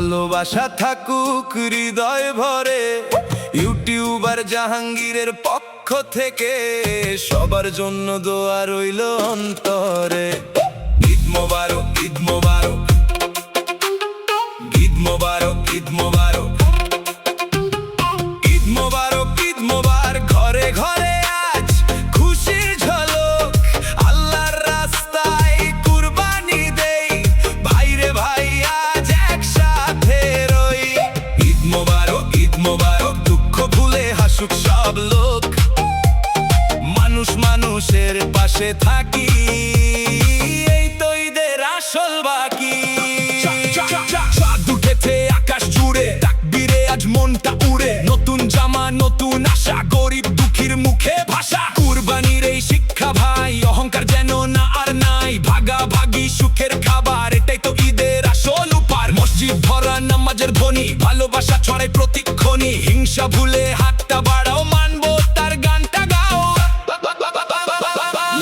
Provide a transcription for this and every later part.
ভালোবাসা থাকুক হৃদয় ভরে। ইউটিউবার জাহাঙ্গীরের পক্ষ থেকে সবার জন্য দোয়া রইল অন্তরে। ঈদ মোবারক, ঈদ মোবারক, ঈদ মোবারক, ঈদ মোবারক, ঈদ মোবারক, ঈদ মোবারক। ঘরে ঘরে আজ খুশির ঝলক, আল্লাহর রাস্তায় কুরবানি দেই, ভাইরে ভাই আজ একসাথে রই। ঈদ মোবারক, ঈদ মোবারক, দুঃখ ভুলে হাসুক সব লোক, মানুষ মানুষের পাশে থাকি, এই তো ঈদের আসল বাকি। চাঁদ উঠেছে আকাশ জুড়ে, তাকবীরে আজ মনটা উড়ে, নতুন জামা নতুন আশা, গরিব দুঃখীর মুখে ভাষা। কুরবানির এই শিক্ষা ভাই, অহংকার যেন না আর নাই, ভাগাভাগি সুখের খাবার, এটাই তো ঈদের আসল উপহার। মসজিদ ভরা নামাজের ধ্বনি, ভালোবাসা ছড়ায় প্রতিক্ষণই, হিংসা ভুলে হাতটা বাড়াও, মানবো তার গানটা গাও।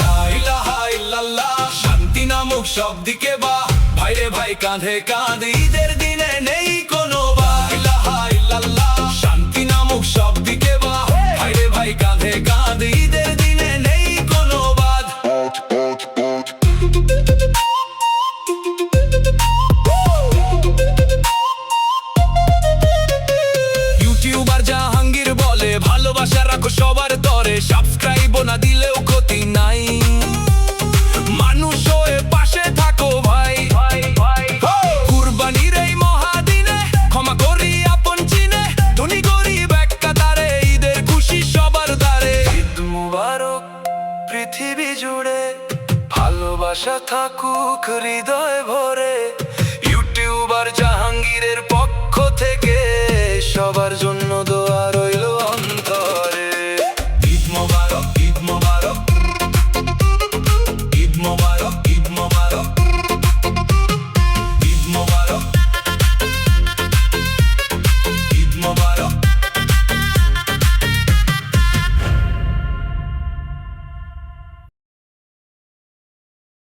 লা ইলাহা ইল্লাল্লাহ, শান্তি নামক সব দিকে বা, ভাইরে ভাই কাঁধে কাঁধ, ঈদের দিনে নেই কোনো বা। লা ইলাহা ইল্লাল্লাহ, শান্তি নামক সব দিকে বা, ভাইরে ভাই কাঁধে কাঁধ, ঈদের দিনে নেই কোনো বাদ। ইউটিউবার জাহাঙ্গীর বলে, ভালোবাসা রাখো সবার তরে, সাবস্ক্রাইব না দিলেও ক্ষতি নাই, মানুষ হয়ে পাশে থাকো ভাই। কুরবানির এই মহাদিনে ক্ষমা করি আপন চিনে, ধনী গরিব এক কাতারে, ঈদের খুশি সবার দ্বারে। ঈদ মুবারক পৃথিবী জুড়ে, ভালোবাসা থাকুক হৃদয় ভরে।